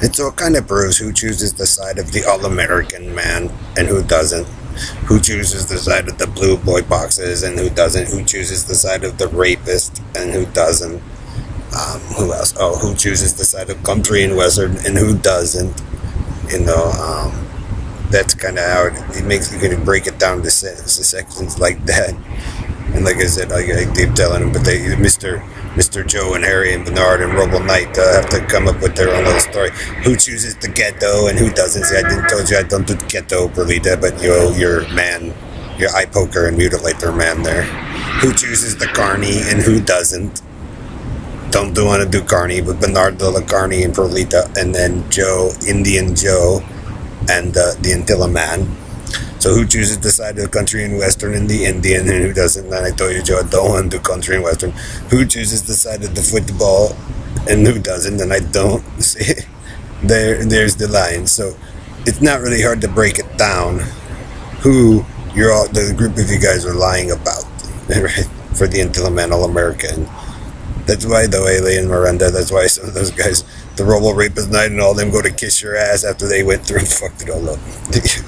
And so it kind of proves who chooses the side of the all-American man and who doesn't. Who chooses the side of the blue boy boxes and who doesn't. Who chooses the side of the rapist and who doesn't. Who else? Oh, who chooses the side of country and western and who doesn't. You know, that's kind of how it makes you can break it down to sections like that. And like I said, I keep telling them, but Mr. Joe and Harry and Bernard and Robo Knight have to come up with their own little story. Who chooses the ghetto and who doesn't? See, I didn't told you I don't do ghetto, Perlita, but your man, your eye poker and mutilate their man there. Who chooses the carny and who doesn't? Don't want to do carny, but Bernardo the carny and Perlita, and then Joe, Indian Joe, and the Antilla man. So who chooses the side of the country and western and the Indian and who doesn't? And I told you, Joe, I don't want to do country and western. Who chooses the side of the football and who doesn't? And I don't. See, there's the line. So it's not really hard to break it down who the group of you guys are lying about, right? For the Antilla man, all American. That's why, though, Alien Miranda, that's why some of those guys, the Robo Rapist Night and all them, go to kiss your ass after they went through and fucked it all up.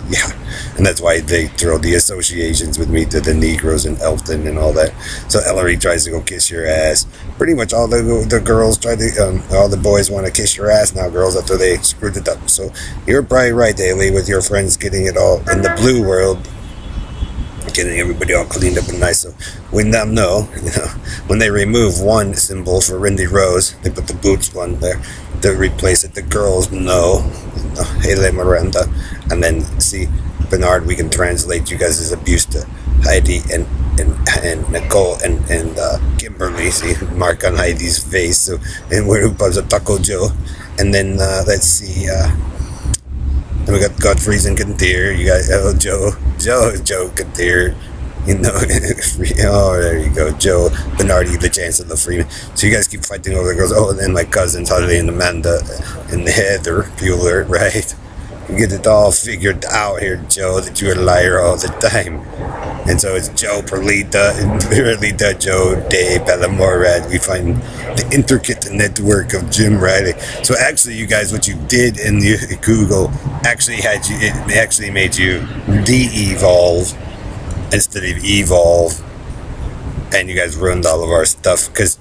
Yeah. And that's why they throw the associations with me to the Negroes and Elton and all that. So Ellery tries to go kiss your ass. Pretty much all the girls try to, all the boys want to kiss your ass now, girls, after they screwed it up. So you're probably right, Ailey, with your friends getting it all in the blue world. Getting everybody all cleaned up and nice. So when them know, when they remove one symbol for Rindy Rose, they put the boots one there to replace it. The girls know, Hele Miranda, and then see Bernard. We can translate you guys as abuse to Heidi and Nicole and Kimberly. See, mark on Heidi's face. So and we're a Taco Joe, and then let's see. And we got Godfrey's and Kintier. You got Joe Kintier. Oh, there you go, Joe Bernardi, the Chancellor Freeman. So you guys keep fighting over the girls. Oh, and then my cousins, Harley and Amanda and Heather Bueller, right? You get it all figured out here, Joe, that you're a liar all the time. And so it's Joe Perlita and Perlita, Joe, Dave, Palomorad. We find the intricate network of Jim Riley. So actually, you guys, what you did in the Google actually made you de-evolve instead of evolve. And you guys ruined all of our stuff because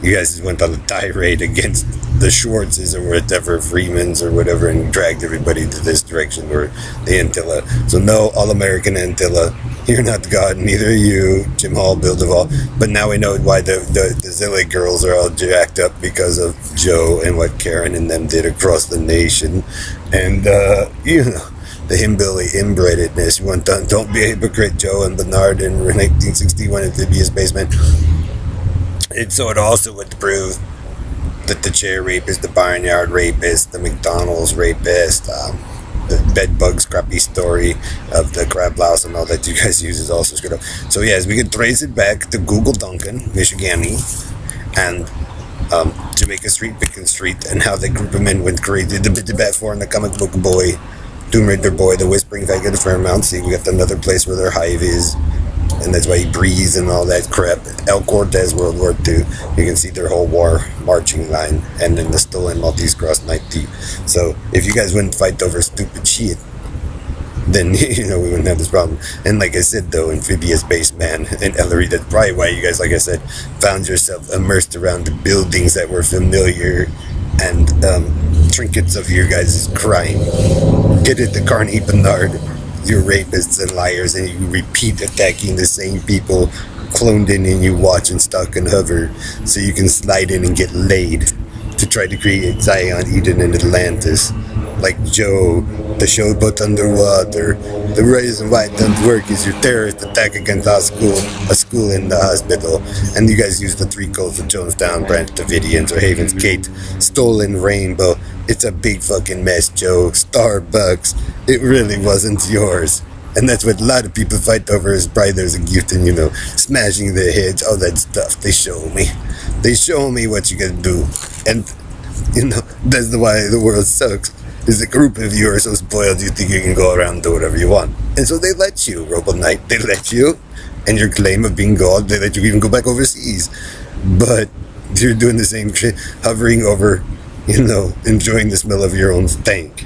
you guys went on a tirade against the Schwartzes or whatever, Freemans or whatever, and dragged everybody to this direction or the Antilla. So no, all-American Antilla. You're not God, neither you, Jim Hall, Bill Duvall. But now we know why the Zilli girls are all jacked up because of Joe and what Karen and them did across the nation. And, the hillbilly inbrededness. You want to, don't be a hypocrite, Joe and Bernard in 1961 amphibious basement. And so it also would prove that the chair rapist, the barnyard rapist, the McDonald's rapist, the bed bug scrappy story of the crab louse and all that you guys use is also screwed up. So yes, we can trace it back to Google Duncan, Michigani, and Jamaica Street, Pickens Street, and how the group of men went crazy. The Bat 4 and the comic book boy, Tomb Raider boy, the Whispering Faggot of Fairmount. See, we got another place where their hive is. And that's why he breathes and all that crap. El Cortez, World War II. You can see their whole war marching line. And then the stolen Maltese Cross Night Tea. So if you guys wouldn't fight over stupid shit, then, we wouldn't have this problem. And like I said, though, amphibious base man and Ellery, that's probably why you guys, like I said, found yourself immersed around the buildings that were familiar and trinkets of your guys' crime. Get it, the Carney Bernard. You're rapists and liars, and you repeat attacking the same people cloned in and you watch and stalk and hover so you can slide in and get laid to try to create Zion, Eden, and Atlantis. Like Joe, the showboat underwater. The reason why it doesn't work is your terrorist attack against a school in the hospital. And you guys use the 3 codes of Jonestown, Branch Davidians, or Haven's Gate, Stolen Rainbow. It's a big fucking mess, Joe. Starbucks. It really wasn't yours. And that's what a lot of people fight over is brothers and youth and, smashing their heads, all that stuff. They show me. They show me what you can do. And, that's why the world sucks. Is a group of you are so spoiled you think you can go around and do whatever you want. And so they let you, Robo Knight. They let you. And your claim of being God, they let you even go back overseas. But you're doing the same shit, hovering over, enjoying the smell of your own stank.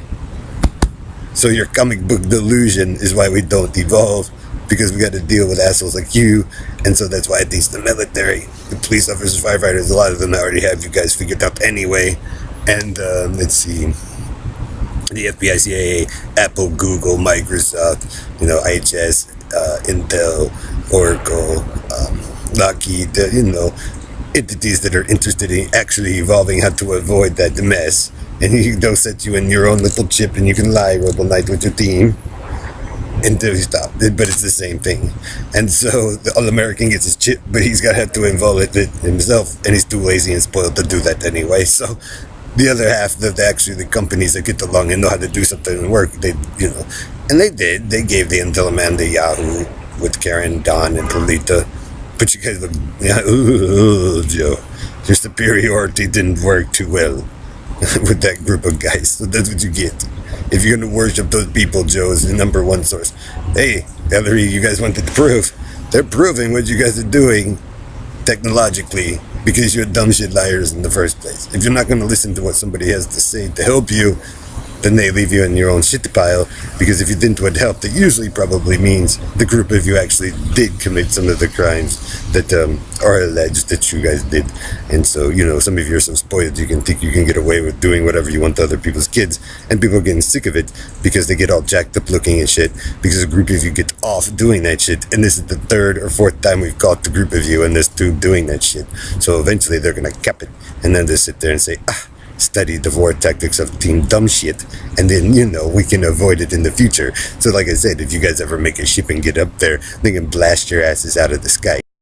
So your comic book delusion is why we don't evolve, because we got to deal with assholes like you. And so that's why at least the military, the police officers, firefighters, a lot of them already have you guys figured out anyway. And let's see, the FBI, CIA, Apple, Google, Microsoft, IHS, Intel, Oracle, Lockheed, entities that are interested in actually evolving how to avoid that mess. And they'll set you in your own little chip, and you can lie Robo Night with your team until you stop. But it's the same thing. And so the All-American gets his chip, but he's got to have to involve it himself, and he's too lazy and spoiled to do that anyway. So the other half, the companies that get along and know how to do something and work, and they did. They gave the Intel man the Yahoo with Karen, Don, and Polita. But you guys look, Joe, your superiority didn't work too well with that group of guys. So that's what you get. If you're going to worship those people, Joe is the number one source. Hey, the other you guys wanted to prove, they're proving what you guys are doing technologically, because you're dumb shit liars in the first place. If you're not going to listen to what somebody has to say to help you, then they leave you in your own shit pile, because if you didn't want help, that usually probably means the group of you actually did commit some of the crimes that are alleged that you guys did. And so, some of you are so spoiled you can think you can get away with doing whatever you want to other people's kids, and people are getting sick of it because they get all jacked up looking and shit, because a group of you get off doing that shit. And this is the third or fourth time we've caught the group of you and this dude doing that shit. So eventually they're going to cap it, and then they sit there and say, study the war tactics of Team Dumb Shit, and then, we can avoid it in the future. So like I said, if you guys ever make a ship and get up there, they can blast your asses out of the sky.